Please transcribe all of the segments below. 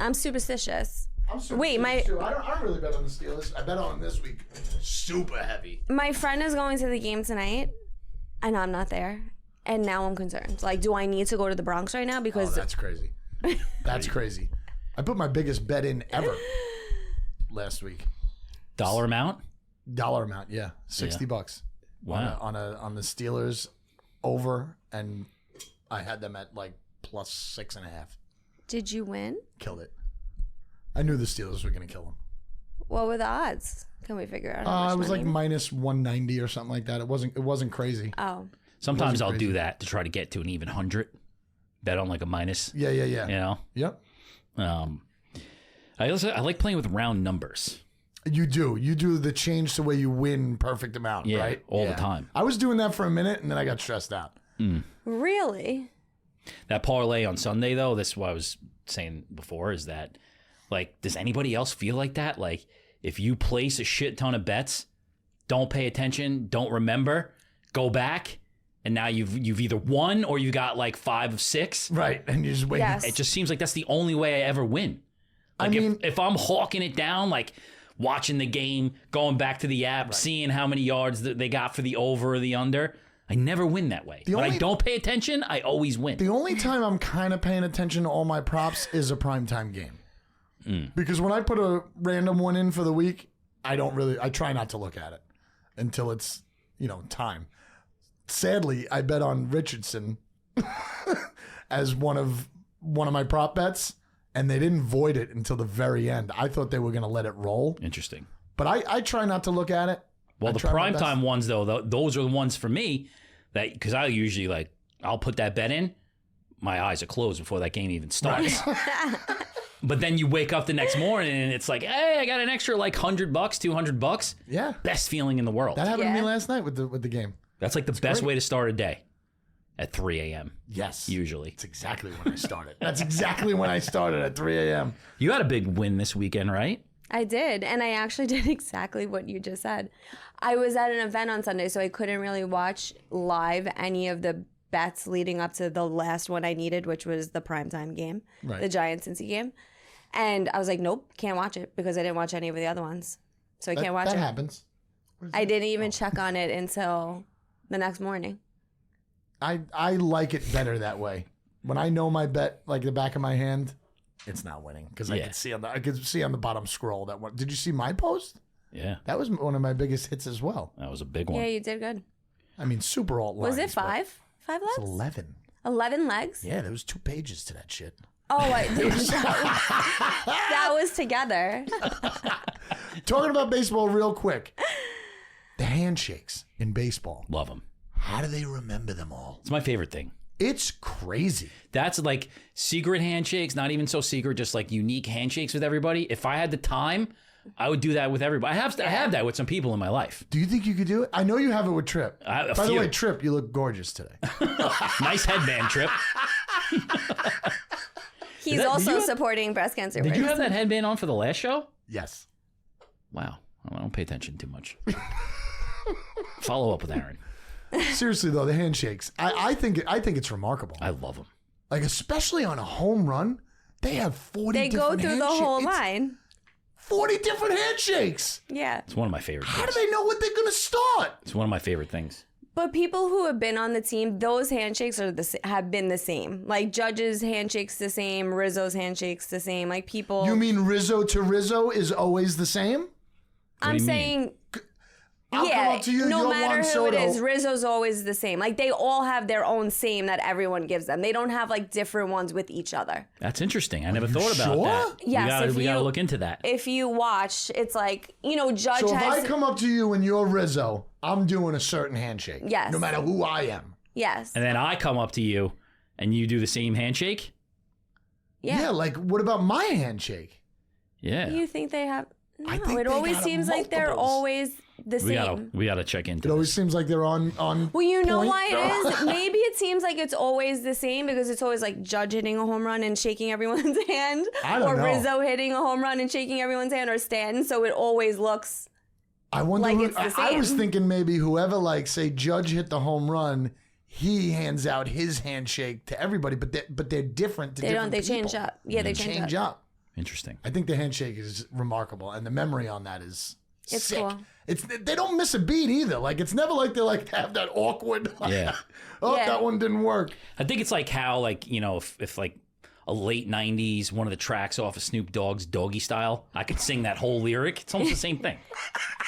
I'm superstitious. I'm superstitious too. I don't really bet on the Steelers. I bet on them this week. Super heavy. My friend is going to the game tonight, and I'm not there. And now I'm concerned. Like, do I need to go to the Bronx right now? Because that's crazy. That's crazy. I put my biggest bet in ever last week. Dollar amount? Dollar amount, yeah. $60. Wow. On the Steelers over, and I had them at like plus 6.5. Did you win? Killed it. I knew the Steelers were going to kill them. What were the odds? Can we figure out? It was like minus 190 or something like that. It wasn't crazy. Oh. Sometimes I'll do that to try to get to an even 100. Bet on like a minus. Yeah. You know? Yep. I like playing with round numbers. You do the change to where you win perfect amount, right? All the time. I was doing that for a minute, and then I got stressed out. Really? That parlay on Sunday, though, this is what I was saying before, is that, like, does anybody else feel like that? Like, if you place a shit ton of bets, don't pay attention, don't remember, go back, and now you've either won or you got like 5 of 6. Right, and you just wait. Yes. It just seems like that's the only way I ever win. Like, if I'm hawking it down, like watching the game, going back to the app, seeing how many yards that they got for the over or the under, I never win that way. When I don't pay attention, I always win. The only time I'm kind of paying attention to all my props is a primetime game. Because when I put a random one in for the week, I try not to look at it until it's, time. Sadly, I bet on Richardson as one of my prop bets, and they didn't void it until the very end. I thought they were going to let it roll. Interesting. But I try not to look at it. Well, the primetime ones, though, those are the ones for me that, because I usually I'll put that bet in, my eyes are closed before that game even starts. Right. But then you wake up the next morning and it's like, hey, I got an extra like $100, $200. Yeah. Best feeling in the world. That happened to me last night with the game. That's like the best way to start a day. At 3 a.m. Yes. Usually. That's exactly when I started. That's exactly when I started, at 3 a.m. You had a big win this weekend, right? I did. And I actually did exactly what you just said. I was at an event on Sunday, so I couldn't really watch live any of the bets leading up to the last one I needed, which was the primetime game, the Giants-Cincy game. And I was like, nope, can't watch it because I didn't watch any of the other ones. So I can't watch it. That happens. I didn't even check on it until the next morning. I like it better that way. When I know my bet like the back of my hand, it's not winning because I could see on the bottom scroll that one. Did you see my post? Yeah, that was one of my biggest hits as well. That was a big one. Yeah, you did good. I mean, super alt lines. Was it 5? 5 legs? 11. 11 legs? Yeah, there was 2 pages to that shit. Oh, that was together. Talking about baseball real quick. The handshakes in baseball. Love them. How do they remember them all? It's my favorite thing. It's crazy. That's like secret handshakes, not even so secret, just like unique handshakes with everybody. If I had the time, I would do that with everybody. I have that with some people in my life. Do you think you could do it? I know you have it with Trip. By the way, Trip, you look gorgeous today. Nice headband, Trip. He's also supporting breast cancer. Did you have that headband on for the last show? Yes. Wow. I don't pay attention too much. Follow up with Aaron. Seriously though, the handshakes. I think it's remarkable. I love them. Like especially on a home run, they have 40. They go through the whole line. 40 different handshakes. Yeah, it's one of my favorite things. How do they know what they're gonna start? It's one of my favorite things. But people who have been on the team, those handshakes have been the same. Like Judge's handshakes the same, Rizzo's handshakes the same. Like people. You mean Rizzo to Rizzo is always the same? I'm saying. I'll come up to you, no matter Juan who Soto. it is, Rizzo's always the same. Like they all have their own same that everyone gives them. They don't have like different ones with each other. That's interesting. I never thought about that. Yes, we gotta look into that. If you watch, it's like, Judge So if has... I come up to you and you're Rizzo, I'm doing a certain handshake. Yes. No matter who I am. Yes. And then I come up to you and you do the same handshake? Yeah, like what about my handshake? Yeah. You think they have... No, I think it always seems like they're multiples. always the same. We gotta check into It always this. seems like they're on Well, you know point. why it is? Maybe it seems like it's always the same because it's always like Judge hitting a home run and shaking everyone's hand. I don't know. Rizzo hitting a home run and shaking everyone's hand, or Stanton, so it always looks I wonder like who, it's the same. I was thinking maybe whoever, like, say, Judge hit the home run, he hands out his handshake to everybody, but they're different to different They people. change up. Yeah, they change up. Interesting. I think the handshake is remarkable, and the memory on that is It's sick. cool. They don't miss a beat either. Like it's never like they like have that awkward. Yeah. Oh, that one didn't work. I think it's like how, like, you know, if like a late 90s, one of the tracks off of Snoop Dogg's Doggy Style, I could sing that whole lyric. It's almost the same thing.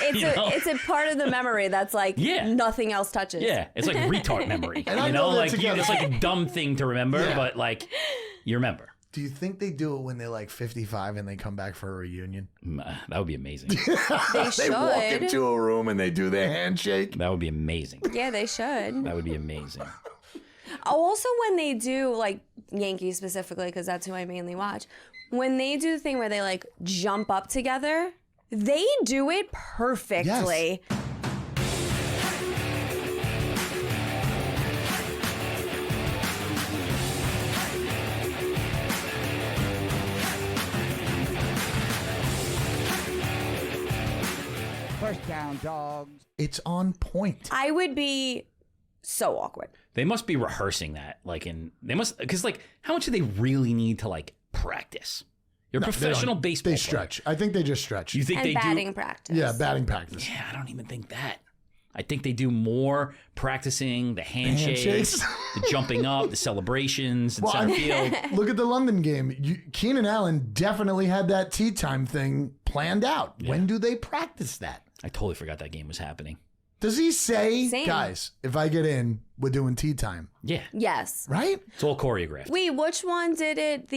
It's a part of the memory that's like nothing else touches. Yeah, it's like retard memory. And I you know know, that like together. it's like a dumb thing to remember, Yeah. but like you remember. Do you think they do it when they're like 55 and they come back for a reunion? That would be amazing. They should. They walk into a room and they do their handshake. That would be amazing. Yeah, they should. That would be amazing. Also, when they do, like, Yankees specifically, because that's who I mainly watch, when they do the thing where they, like, jump up together, they do it perfectly. Yes. First Down Dawgs. It's on point. I would be so awkward. They must be rehearsing that, like because like how much do they really need to like practice? You're a professional baseball They player. stretch. I think they just stretch. You think And they batting do? practice. Yeah, batting practice. Yeah, I don't even think that. I think they do more practicing the handshakes, the jumping up, the celebrations in center field. Look at the London game. Keenan Allen definitely had that tea time thing planned out. When do they practice that? I totally forgot that game was happening. Does he say, Same. guys, if I get in, we're doing tea time? Yeah, Yes. Right? it's all choreographed. Wait, which one did it?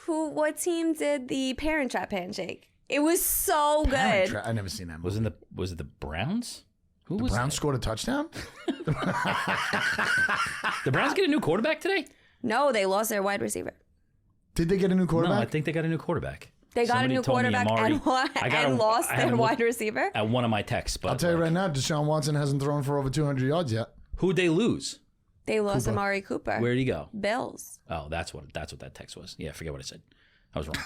What team did the Parent Trap handshake? It was so good. I never seen that movie. Was it the Browns? Who The was Browns that? scored a touchdown? The Browns get a new quarterback today? No, they lost their wide receiver. Did they get a new No, quarterback? I think they got a new quarterback. They got Somebody a new told me quarterback Amari- and lost I haven't their looked wide receiver. at one of my texts, but I'll tell you like, right now, Deshaun Watson hasn't thrown for over 200 yards yet. who'd they lose? They lost Amari Cooper. Where'd he go? Bills. Oh, that's what that text was. Yeah, forget what I said. I was wrong.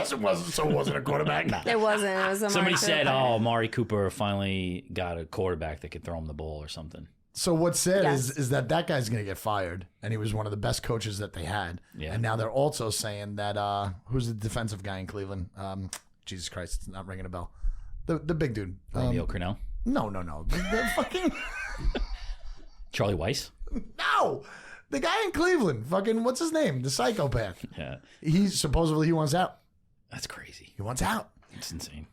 So it wasn't a quarterback. It wasn't. It was Amari Somebody Cooper. said, "Oh, Amari Cooper finally got a quarterback that could throw him the ball or something." So what's sad Yes. is that guy's going to get fired, and he was one of the best coaches that they had. Yeah. And now they're also saying that who's the defensive guy in Cleveland? Jesus Christ, it's not ringing a bell. The big dude. Romeo Crennel, No. The fucking Charlie Weiss. no. The guy in Cleveland. Fucking what's his name? The psychopath. Yeah, He's supposedly he wants out. that's crazy. He wants out. It's insane.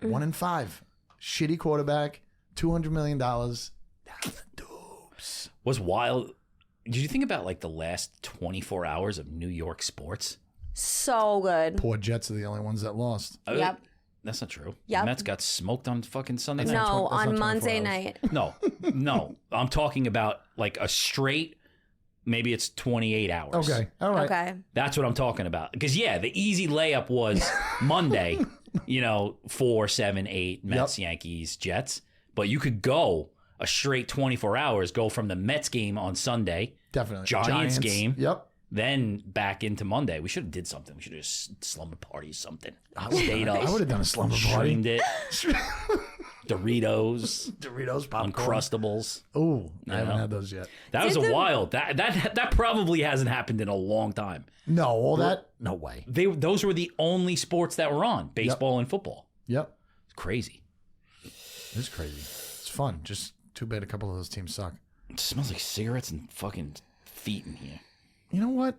1-5. Shitty quarterback. $200 million. That's the dupes. Was wild. Did you think about like the last 24 hours of New York sports? So good. Poor Jets are the only ones that lost. Yep. That's not true. Yep. The Mets got smoked on fucking Sunday night. No, that's not on 24 Monday hours. night. No. I'm talking about like a straight, maybe it's 28 hours. Okay. All right. Okay. That's what I'm talking about. Because, yeah, the easy layup was Monday, 4, 7, 8, Mets, Yankees, Jets. But you could go a straight 24 hours, go from the Mets game on Sunday, Definitely. Giants game. Yep. then back into Monday. We should have did something. We should have just slumber party something. Stayed up. I would have done a slumber party. Streamed it. Doritos, Doritos, popcorn. Uncrustables. Ooh, I haven't know? had those yet. That was a wild. That probably hasn't happened in a long time. No, all that? No way. Those were the only sports that were on, baseball and football. Yep. It's crazy. It's crazy. It's fun. Just too bad a couple of those teams suck. It smells like cigarettes and fucking feet in here. You know what?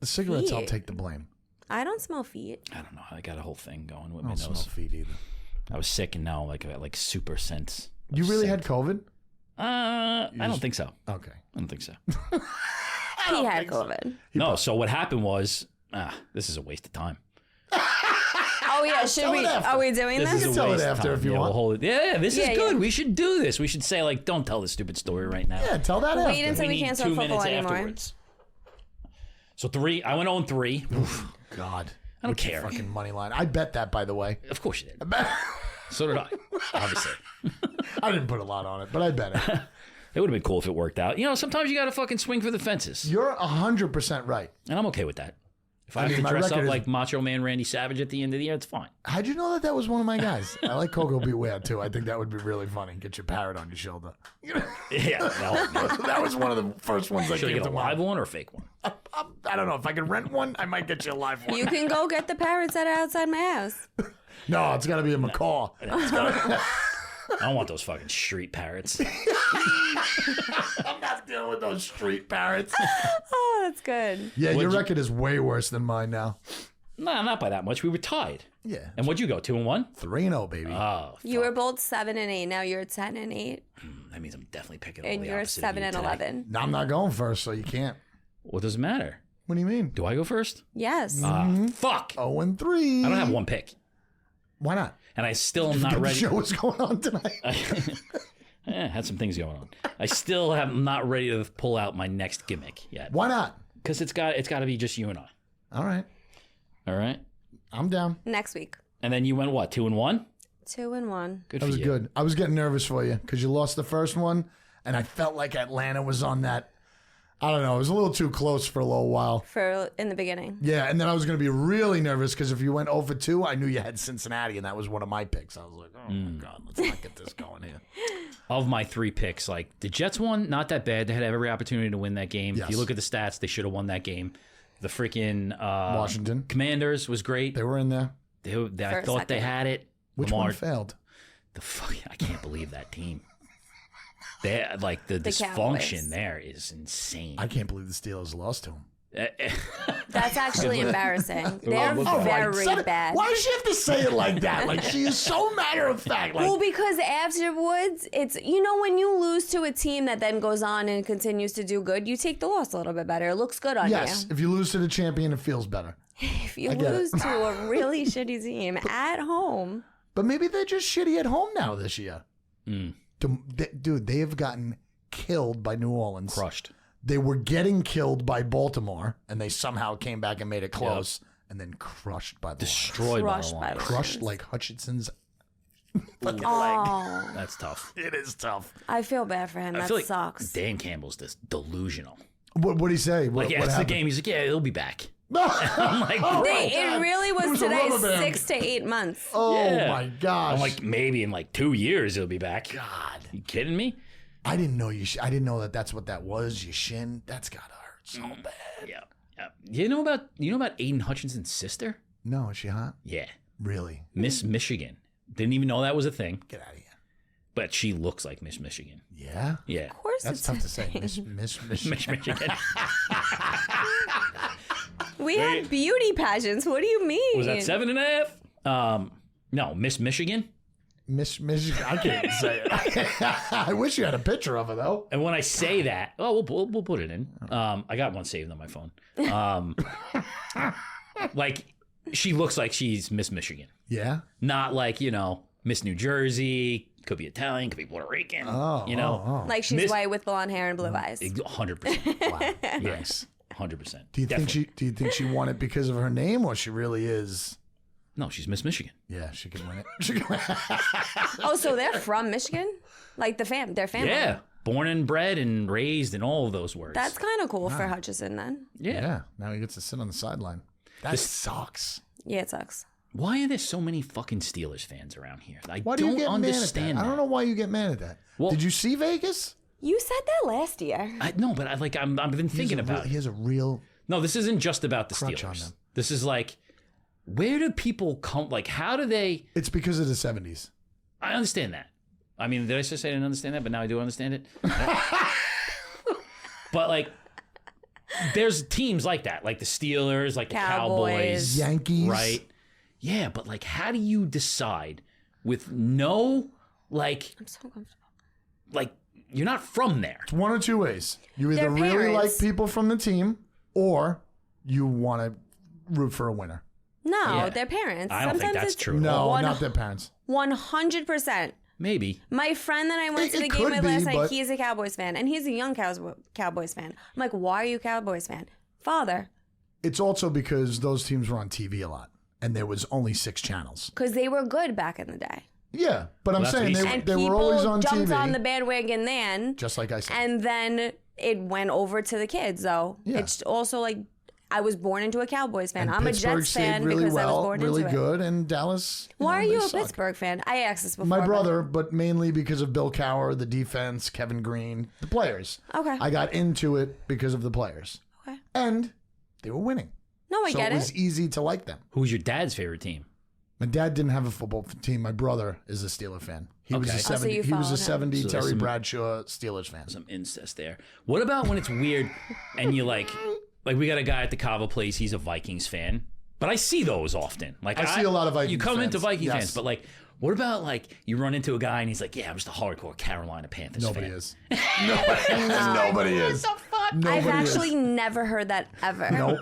The cigarettes, I'll Feet. take the blame. I don't smell feet. I don't know. I got a whole thing going with I my don't smell nose. feet either. I was sick and now I got like super sense. You really had COVID? I don't think so. Okay. I don't think so. He had COVID. No. So what happened was, this is a waste of time. Oh yeah, should Tell we? it after. Are we doing This this? is a tell it waste of after time. if you Yeah, want. We'll hold it. Yeah, this is Yeah, good. yeah. We should do this. We should say like, don't tell this stupid story right now. Yeah, tell that Wait after. until we need can't 2 talk football minutes anymore. afterwards. So I went on 3. God. I don't With your care. fucking money line. I bet that, by the way. Of course you did. I bet. So did I. Obviously. I didn't put a lot on it, but I bet it. It would have been cool if it worked out. Sometimes you got to fucking swing for the fences. You're 100% right. And I'm okay with that. If I, mean, have my to dress record up is- like Macho Man Randy Savage at the end of the year, it's fine. How'd you know that was one of my guys? I like Coco Beware, too. I think that would be really funny. Get your parrot on your shoulder. Yeah. No, That was one of the first ones I should I came get to a live mind. one or a fake one? I don't know. If I could rent one, I might get you a live one. You can go get the parrots that are outside my house. No, it's got to be a macaw. I don't want those fucking street parrots. I'm not dealing with those street parrots. Oh, that's good. Yeah, your record is way worse than mine now. No, not by that much. We were tied. Yeah. And what'd you go, 2-1? 3-0, baby. Oh, fuck. You were both 7 and 8. Now you're 10 and 8, That means I'm definitely picking all and the you're opposite 7 of you and today. 11. No, I'm not going first, so you can't. What does it matter? What do you mean? Do I go first? Yes. Fuck. 0-3. I don't have one pick. Why not? And I still am not The ready. show was going on tonight. Had some things going on. I still am not ready to pull out my next gimmick yet. Why not? Because it's got to be just you and I. All right. All right. I'm down. Next week. And then you went what? 2-1. 2 and 1. Good That for was you. good. I was getting nervous for you because you lost the first one, and I felt like Atlanta was on that. I don't know. It was a little too close for a little while. For in the beginning. Yeah, and then I was going to be really nervous because if you went 0 for 2, I knew you had Cincinnati, and that was one of my picks. I was like, oh, my God, let's not get this going here. Of my 3 picks, like the Jets won, not that bad. They had every opportunity to win that game. Yes. If you look at the stats, they should have won that game. The freaking Washington. Commanders was great. They were in there. I thought they had it. Which Lamar, one failed? I can't believe that team. They like the dysfunction Cowboys. there is insane. I can't believe the Steelers lost to him. That's actually embarrassing. They're Oh, very bad. Why does she have to say it like that? Like, she is so matter of fact. Like, Well, because afterwards, it's, you know, when you lose to a team that then goes on and continues to do good, you take the loss a little bit better. It looks good on yes, you. if you lose to the champion, it feels better. If you get it. lose to a really shitty team at home, But maybe they're just shitty at home now this year. Dude, they have gotten killed by New Orleans. Crushed. They were getting killed by Baltimore, and they somehow came back and made it close, and then crushed by the Lions. Destroyed Crushed by by the the Lions. Crushed like Hutchinson's fucking leg. oh, That's tough. It is tough. I feel bad for him. I That feel like sucks. Dan Campbell's this delusional. What did he say? What, Like, yeah, what it's the happened? game. He's like, yeah, he'll be back. oh I'm like, It really was, a today rubber band. 6 to 8 months. yeah. my gosh. I'm like, maybe in like 2 years he'll be back. God. You kidding me? I didn't know I didn't know that that's what that was. Your shin. That's gotta hurt so bad. Yeah. Yeah. You know about Aiden Hutchinson's sister? No, is she hot? Yeah. Really? Miss Michigan. Didn't even know that was a thing, Get out of here. but she looks like Miss Michigan. Yeah. Yeah. Of course That's it's tough a to say. thing. Miss Miss Michigan. We have beauty pageants. What do you mean? Was that 7.5? No, Miss Michigan. Miss I can't say it. I wish you had a picture of her though. And when I say that, we'll put it in. I got one saved on my phone. Like, she looks like she's Miss Michigan, Yeah. not like Miss New Jersey. Could be Italian, could be Puerto Rican. Oh. Like she's Miss- white with blonde hair and blue eyes. 100%. Wow. Yes, 100%. Do you think she won it because of her name, or she really is? No, she's Miss Michigan. Yeah, she can win it. She can win. Oh, so they're from Michigan? Like their family? Yeah, born and bred and raised in all of those words. That's kind of cool for Hutchison then. Yeah. Now he gets to sit on the sideline. That sucks. Yeah, it sucks. Why are there so many fucking Steelers fans around here? I Why do you don't get understand mad at that? I don't know why you get mad at that. Well- Did you see Vegas? You said that last year. No, but I've been thinking about He it. has a real. No, this isn't just about the Crutch on Steelers. them. This is like, where do people come? Like, how do they? It's because of the 70s. I understand that. I mean, did I just say I didn't understand that? But now I do understand it. But like, there's teams like that, like the Steelers, like the Cowboys, Yankees. right? Yeah, but like, how do you decide with no like, I'm so comfortable. like you're not from there? It's one or two ways. You either Their really like parents. people from the team, or you want to root for a winner. No, Yeah. their parents. I don't think Sometimes that's it's true. No, One- not their parents. 100%. Maybe. My friend that I went to It the could game with be, last night, but- he's a Cowboys fan, and he's a young Cowboys fan. I'm like, why are you a Cowboys fan? Father, It's also because those teams were on TV a lot, and there was only 6 channels. because they were good back in the day. Yeah, but I'm Well, that's saying what he they, said. And they people were always on jumped TV, on the bandwagon then, just like I said. and then it went over to the kids, though. Yeah. It's also like, I was born into a Cowboys fan. And I'm Pittsburgh a Jets fan stayed really because I was well, born really into it. good, and Dallas. Why are they you a suck. Pittsburgh fan? I asked this before. My but- brother, but mainly because of Bill Cowher, the defense, Kevin Green, the players. Okay. I got into it because of the players. Okay. And They were winning. No, I So get it was it. easy to like them. Who's your dad's favorite team? My dad didn't have a football team. My brother is a Steeler fan. He was Okay. a Oh, so 70. you He was a followed him. 70 So there's Terry some- Bradshaw Steelers fan. Some incest there. What about when it's weird and you like we got a guy at the Cava place, he's a Vikings fan. But I see those often. Like I see a lot of Vikings You come into fans. Vikings Yes. fans, but like what about like you run into a guy and he's like, yeah, I'm just a hardcore Carolina Panthers Nobody fan. is. Nobody is. Nobody I've is. actually never heard that ever. Nope.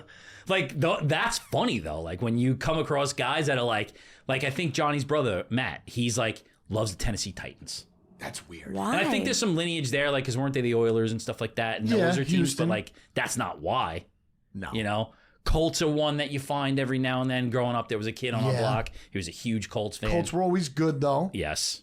Like that's funny though. Like when you come across guys that are like I think Johnny's brother Matt, he's like loves the Tennessee Titans. That's weird. Why? And I think there's some lineage there, like because weren't they the Oilers and stuff like that? And Yeah, those are teams, Houston. but like that's not why. No. You know, Colts are one that you find every now and then. Growing up, there was a kid on our Yeah. block. He was a huge Colts fan. Colts were always good though. Yes.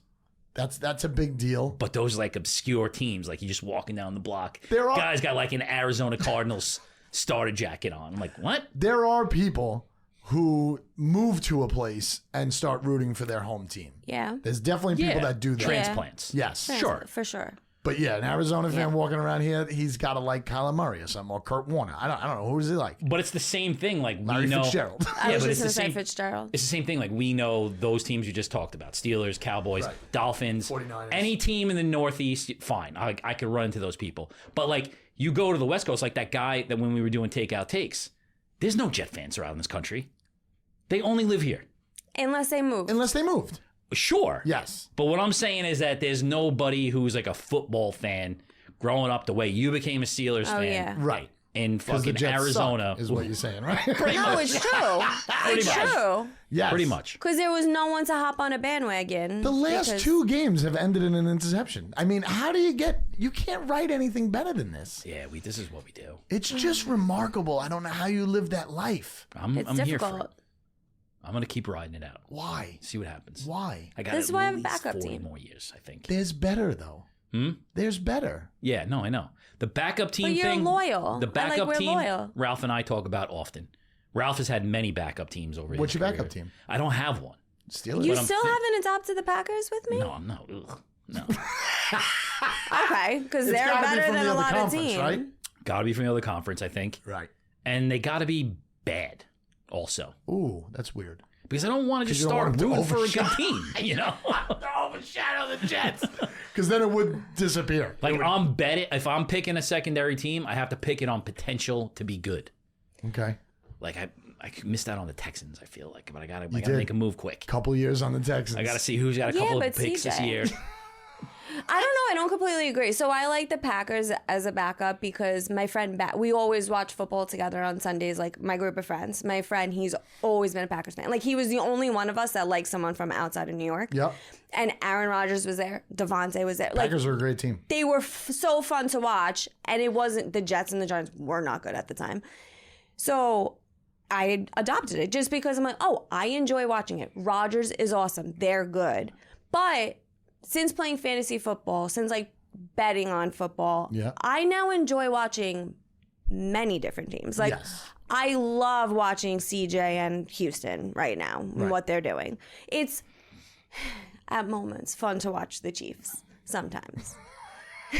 That's a big deal. But those like obscure teams, like you're just walking down the block. There are- Guys got like an Arizona Cardinals starter jacket on. I'm like, what? There are people who move to a place and start rooting for their home team. Yeah. There's definitely people that do that. Transplants. Yes. Sure. For sure. But yeah, an Arizona fan walking around here, he's got to like Kyler Murray or something, or Kurt Warner. I don't know. Who is he like? But it's the same thing. Like Larry we know. Fitzgerald. I was but just it's going the to say same. Fitzgerald. It's the same thing. Like we know those teams you just talked about: Steelers, Cowboys, Right. Dolphins, 49ers. any team in the Northeast. Fine, I could run into those people. But like you go to the West Coast, like that guy that when we were doing takeout takes, there's no Jet fans around this country. They only live here. Unless they move. Unless they moved. Sure. Yes. But what I'm saying is that there's nobody who's like a football fan growing up the way you became a Steelers fan. yeah. Right. In Because the fucking Jets Arizona. suck, is what you're saying, right? No, it's true. It's much. true. Yes. Pretty much. Because there was no one to hop on a bandwagon. The last because- 2 games have ended in an interception. I mean, how do you can't write anything better than this. Yeah, this is what we do. It's just remarkable. I don't know how you live that life. I'm It's here for it. difficult. I'm gonna keep riding it out. Why? See what happens. Why? I got This is at why I have a least backup 40 team. more years, I think. There's better, though. There's better. Yeah, no, I know. The backup team But you're thing. loyal. The I like backup we're team. loyal. Ralph and I talk about often. Ralph has had many backup teams over. What's his your backup career. team? I don't have one. Steelers? You I'm still think- haven't adopted the Packers with me? No, I'm not. Ugh, no. Okay, because It's they're gotta be better from than the a other lot of conference, teams. right? Gotta be from the other conference, I think. Right. And they gotta be bad, also. Ooh, that's weird. Because I don't want to just you don't start want them to rooting for a good overshadow- team, you know? Overshadow the Jets. Because then it would disappear. Like I'm betting if I'm picking a secondary team, I have to pick it on potential to be good. Okay. Like I missed out on the Texans, I feel like, but I gotta did. make a move quick. Couple years on the Texans. I gotta see who's got a Yeah, couple but of picks this CJ. year. I don't know. I don't completely agree. So I like the Packers as a backup because my friend, we always watch football together on Sundays, like my group of friends. My friend, he's always been a Packers fan. Like he was the only one of us that liked someone from outside of New York. Yep. And Aaron Rodgers was there. Devontae was there. Like Packers are a great team. they were so fun to watch. And it wasn't, the Jets and the Giants were not good at the time. So I adopted it just because I'm like, oh, I enjoy watching it. Rodgers is awesome. They're good. But since playing fantasy football, since like betting on football, Yeah. I now enjoy watching many different teams. Like Yes. I love watching CJ and Houston right now and what they're doing. It's at moments fun to watch the Chiefs sometimes.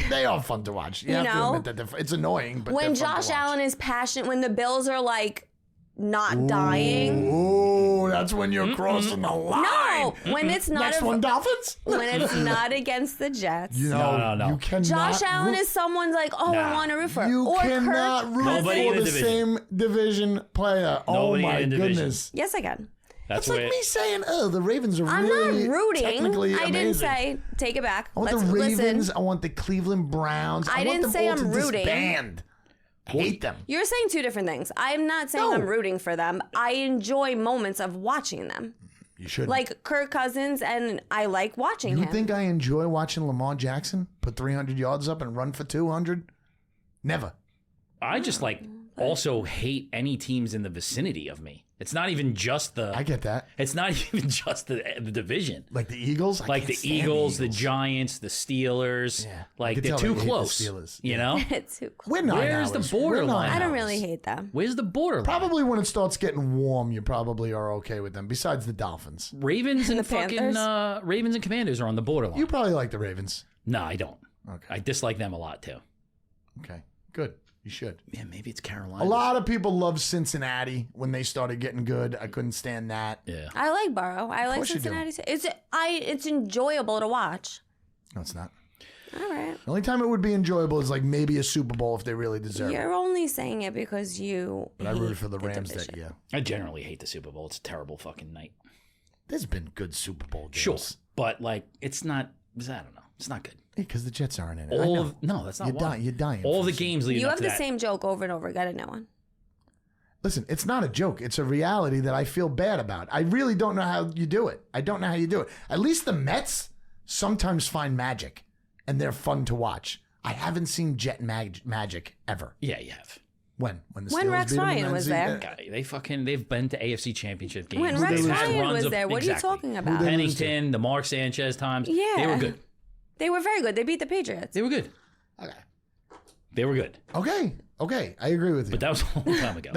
They are fun to watch. You have to know? admit that it's annoying, but When they're fun to Josh watch. Allen is passionate, when the Bills are like not dying. Ooh, that's when you're crossing the line. No, when it's not Next one, Dolphins? when it's not against the Jets. You know, No. you cannot Josh Allen root- is someone's like, oh, I Nah. want to root for. You or cannot Kirk root Nobody for in the the same division player. Oh Nobody in my the division. goodness. Yes, I can. That's It's like where me saying, oh, the Ravens are I'm really not rooting. technically I didn't amazing. say take it back. I want Let's the Ravens. listen. I want the Cleveland Browns. I want didn't them say all I'm to rooting. disband. I hate them. You're saying two different things. I'm not saying No. I'm rooting for them. I enjoy moments of watching them. You should. Like Kirk Cousins, and I like watching You him. think I enjoy watching Lamar Jackson put 300 yards up and run for 200? Never. I just like also hate any teams in the vicinity of me. It's not even just the. I get that. It's not even just the division. Like the Eagles? I Like can't the stand Eagles, the Giants, the Steelers. Yeah. I Like can they're tell too that you hate the close. Steelers. You know? It's too close. We're 9 Where's the hours. borderline? We're 9 I don't hours. really hate them. Where's the borderline? Probably when it starts getting warm, you probably are okay with them, besides the Dolphins. Ravens and The fucking Panthers? Ravens and Commanders are on the borderline. You probably like the Ravens. No, I don't. Okay. I dislike them a lot too. Okay. Good. You should. Yeah, maybe it's Carolina. A lot of people love Cincinnati when they started getting good. I couldn't stand that. Yeah. I like Borough. I like course you do. Cincinnati. Too. It's enjoyable to watch. No, it's not. All right. The only time it would be enjoyable is like maybe a Super Bowl if they really deserve it. You're only saying it because you. But I rooted for the Rams division. that year. I generally hate the Super Bowl. It's a terrible fucking night. There's been good Super Bowl games. Sure. But, like, it's not, I don't know. It's not good. Because the Jets aren't in it. No, that's not why. You're dying. All for the this. games leading You up have to the that. same joke over and over. Got to know one. Listen, it's not a joke. It's a reality that I feel bad about. I really don't know how you do it. I don't know how you do it. At least the Mets sometimes find magic, and they're fun to watch. I haven't seen Jet magic ever. Yeah, you have. When When Steelers Rex beat them in Ryan was there. Guy, they've been to AFC Championship games. When They've Rex had Ryan runs was of- there, what are you exactly. talking about? they- Pennington, the Mark Sanchez times. Yeah. They were good. They were very good. They beat the Patriots. They were good. Okay. They were good. Okay. I agree with you. But that was a long time ago.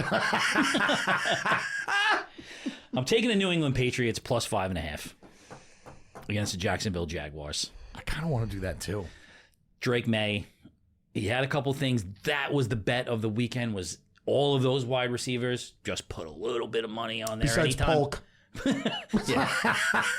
I'm taking the New England Patriots plus 5.5 against the Jacksonville Jaguars. I kind of want to do that too. Drake May, he had a couple things. That was the bet of the weekend. Was all of those wide receivers. Just put a little bit of money on there. Besides anytime. Polk.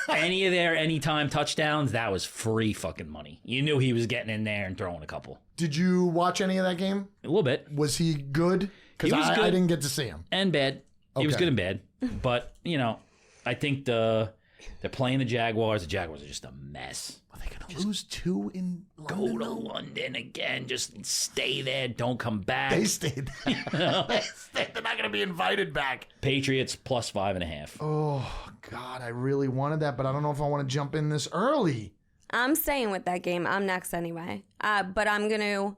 Any of their anytime touchdowns, that was free fucking money. You knew he was getting in there and throwing a couple. Did you watch any of that game? A little bit. Was he good? Because He was I good. didn't get to see him. And bad. He was Okay. good and bad. But, I think they're playing the Jaguars. The Jaguars are just a mess. Are they going to lose 2 in Go London? to London again. Just stay there. Don't come back. They stayed. They're not going to be invited back. Patriots plus 5.5. Oh, God. I really wanted that, but I don't know if I want to jump in this early. I'm staying with that game. I'm next anyway. But I'm going to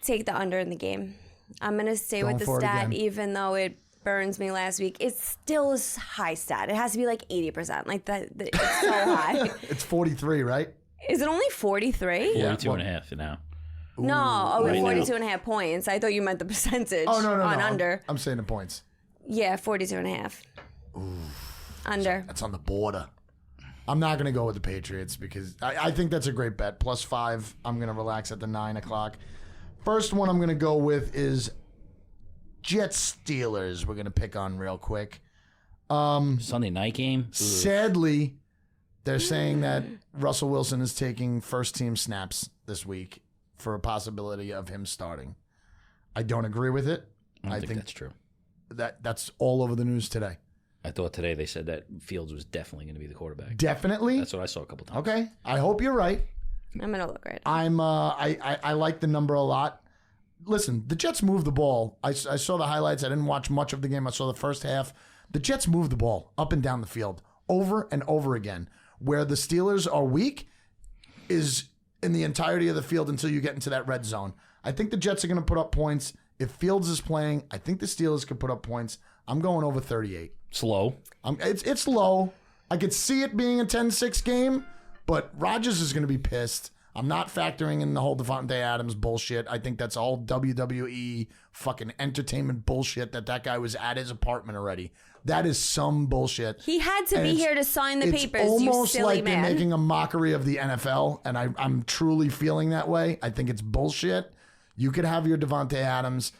take the under in the game. I'm going to stay Going with the for it stat, again. even though it burns me last week. It's still a high stat. It has to be like 80%. Like it's so high. It's 43, right? Is it only 43? 42.5 now. No, Right now. 42 and a half points. I thought you meant the percentage Oh, no. on under. I'm saying the points. Yeah, 42 and a half. Under. That's on the border. I'm not going to go with the Patriots because I think that's a great bet. Plus 5. I'm going to relax at the 9 o'clock. First one I'm going to go with is Jets Steelers. We're going to pick on real quick. Sunday night game. Sadly, they're saying that Russell Wilson is taking first team snaps this week for a possibility of him starting. I don't agree with it. I don't think that's true. That's all over the news today. I thought today they said that Fields was definitely going to be the quarterback. Definitely. That's what I saw a couple times. Okay. I hope you're right. I'm going to look right. I like the number a lot. Listen, the Jets moved the ball. I saw the highlights. I didn't watch much of the game. I saw the first half. The Jets moved the ball up and down the field over and over again. Where the Steelers are weak is in the entirety of the field until you get into that red zone. I think the Jets are going to put up points. If Fields is playing, I think the Steelers could put up points. I'm going over 38. Slow. It's low. I could see it being a 10-6 game, but Rodgers is going to be pissed. I'm not factoring in the whole Devontae Adams bullshit. I think that's all WWE fucking entertainment bullshit that guy was at his apartment already. That is some bullshit. He had to And be it's- here to sign the papers, It's you almost silly like man. they're making a mockery of the NFL, and I'm truly feeling that way. I think it's bullshit. You could have your Devontae Adams.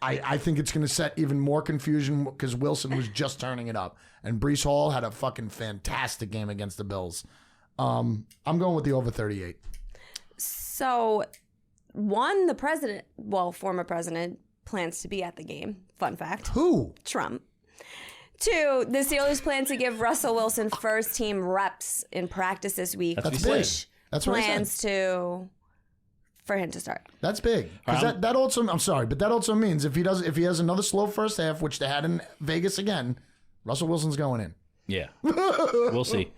I think it's going to set even more confusion because Wilson was just turning it up. And Breece Hall had a fucking fantastic game against the Bills. I'm going with the over 38. So, former president, plans to be at the game. Fun fact. Who? Trump. 2, the Steelers plan to give Russell Wilson first team reps in practice this week. That's what he big. said. That's what I plans said. for him to start. That's big. Because that also, I'm sorry, but that also means if he has another slow first half, which they had in Vegas again, Russell Wilson's going in. Yeah. We'll see.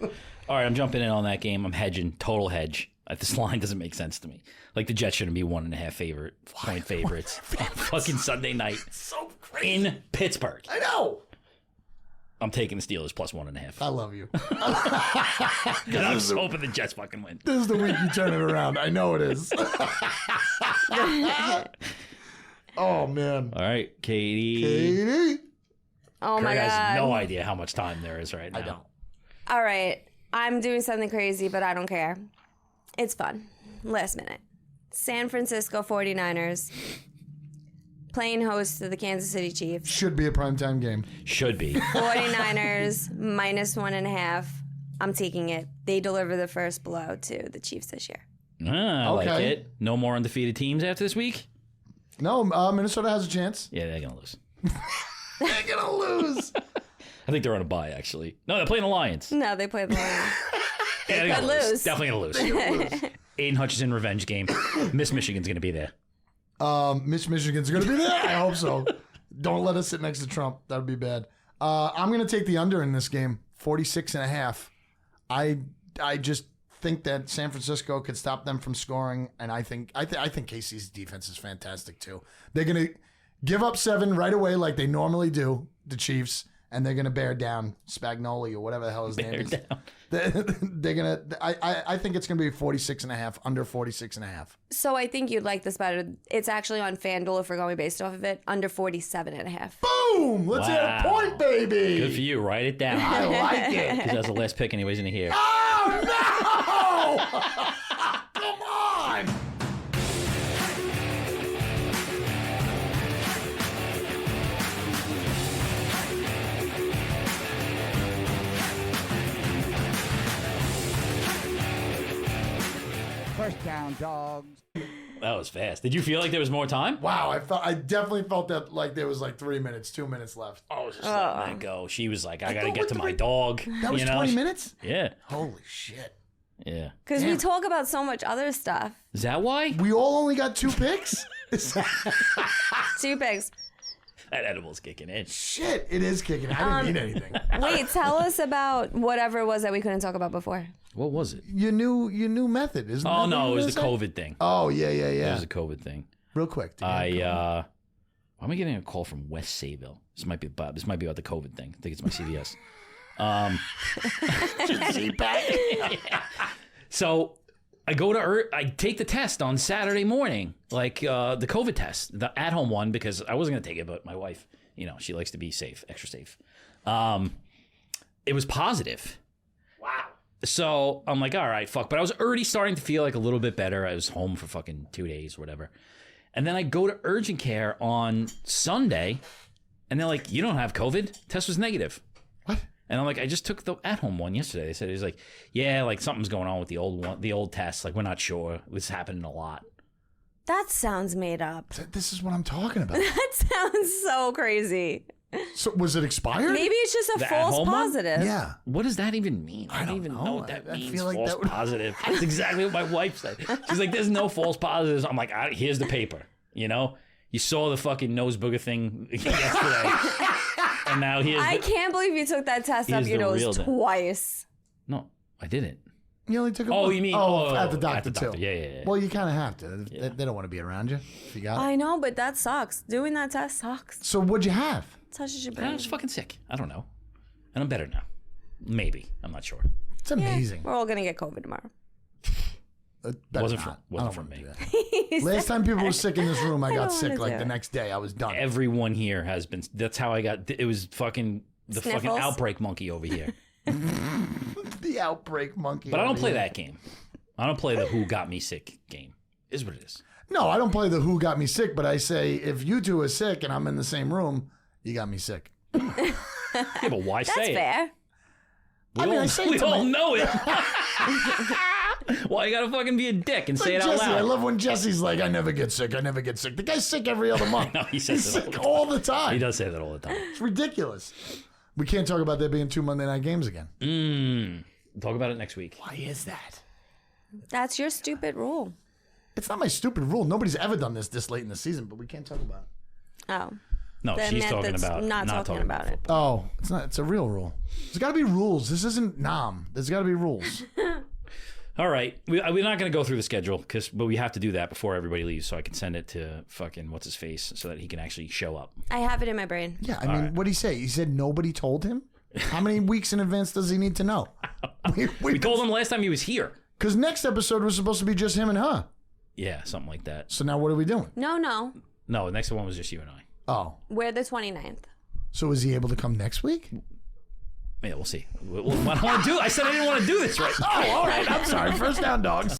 All right, I'm jumping in on that game. I'm hedging. Total hedge. This line doesn't make sense to me. Like the Jets shouldn't be 1.5 point favorites on fucking Sunday night So crazy. in Pittsburgh. I know. I'm taking the Steelers plus 1.5. I love you. Because I'm just hoping the Jets fucking win. This is the week you turn it around. I know it is. Oh, man. All right, Katie. Katie? Oh my Kurt God. has no idea how much time there is right now. I don't. All right. I'm doing something crazy, but I don't care. It's fun. Last minute. San Francisco 49ers playing host to the Kansas City Chiefs. Should be a primetime game. Should be. 49ers -1.5. I'm taking it. They deliver the first blow to the Chiefs this year. I like it. No more undefeated teams after this week? No, Minnesota has a chance. Yeah, they're going to lose. They're going to lose. I think they're on a bye, actually. No, they're playing the Lions. No, they play the Lions. They could lose. Definitely going to lose. Aiden Hutchinson revenge game. Miss Michigan's going to be there. Michigan's going to be there? I hope so. Don't let us sit next to Trump. That would be bad. I'm going to take the under in this game, 46.5. I just think that San Francisco could stop them from scoring, and I think KC's defense is fantastic too. They're going to give up 7 right away like they normally do, the Chiefs, and they're going to bear down Spagnoli or whatever the hell his name is. They're going to I think it's going to be 46.5, under 46.5. So I think you'd like this better. It's actually on FanDuel if we're going based off of it, under 47.5. Boom! Let's hit a point, baby! Good for you. Write it down. I like it. Because that's the last pick anyways in here. Oh, no! Come on! First Down Dawgs. That was fast. Did you feel like there was more time? Wow, I definitely felt that like there was like 3 minutes, 2 minutes left. I was just letting that go. She was like, I got to get to my dog. That was 20 minutes? Yeah. Holy shit. Yeah. Because we talk about so much other stuff. Is that why? We all only got 2 picks? 2 picks. That edible's kicking in. Shit, it is kicking. I didn't eat anything. Wait, tell us about whatever it was that we couldn't talk about before. What was it? Your new method, isn't it? Oh, no, it was the COVID thing. Oh, yeah. It was a COVID thing. Real quick. Why am I getting a call from West Sayville? This might be about the COVID thing. I think it's my CVS. So I go to I take the test on Saturday morning, like the COVID test, the at-home one, because I wasn't gonna take it, but my wife, she likes to be safe, extra safe. It was positive. Wow. So I'm like, all right, fuck. But I was already starting to feel like a little bit better. I was home for fucking 2 days or whatever. And then I go to urgent care on Sunday, and they're like, you don't have COVID. Test was negative. What? And I'm like, I just took the at-home one yesterday. They said, it was like, yeah, like something's going on with the old one, the old test. Like, we're not sure. It was happening a lot. That sounds made up. This is what I'm talking about. That sounds so crazy. So was it expired? Maybe it's just a The false at-home one? positive. Yeah. What does that even mean? I don't even know what that means. False positive. That's exactly what my wife said. She's like, there's no false positives. I'm like, here's the paper. You saw the fucking nose booger thing yesterday. And now I can't believe you took that test up your nose twice. No, I didn't. You only took a Oh, you mean at the doctor too? Yeah. Well, you kind of have to. They don't want to be around you if you got it. I know, but that sucks. Doing that test sucks. So what'd you have? Touches your I brain. was fucking sick. I don't know. And I'm better now. Maybe. I'm not sure. It's amazing. We're all gonna get COVID tomorrow. Wasn't from me. Last time people were sick in this room, I got sick wanna like do the it. next day. I was done. Everyone here has been. That's how I got. It was fucking the fucking Sniffles? outbreak monkey over here. The outbreak monkey. But I don't over play here. that game. I don't play the who got me sick game. Is what it is. No, I don't play the who got me sick, but I say if you two are sick and I'm in the same room, you got me sick. Yeah, but why That's say it? fair. I say it We to all my- know it. Why you gotta fucking be a dick and say it out Jesse, loud? I love when Jesse's like, I never get sick. I never get sick. The guy's sick every other month. No, he says He's it sick all the time. He does say that all the time. It's ridiculous. We can't talk about there being 2 Monday night games again. Talk about it next week. Why is that? That's your stupid rule. It's not my stupid rule. Nobody's ever done this late in the season, but we can't talk about it. Oh. No, Then she's that- talking that's about not talking about it. Oh, it's not. It's a real rule. There's got to be rules. This isn't Nam. There's got to be rules. All right, we're not going to go through the schedule but we have to do that before everybody leaves, so I can send it to fucking what's his face so that he can actually show up. I have it in my brain. Yeah, I mean, what did he say? He said nobody told him? How many weeks in advance does he need to know? We told him last time he was here. Because next episode was supposed to be just him and her. Yeah, something like that. So now what are we doing? No. No, the next one was just you and I. Oh. We're the 29th. So is he able to come next week? Yeah, we'll see. I don't want to do. I said I didn't want to do this right. Oh, all right. I'm sorry. First Down Dawgs.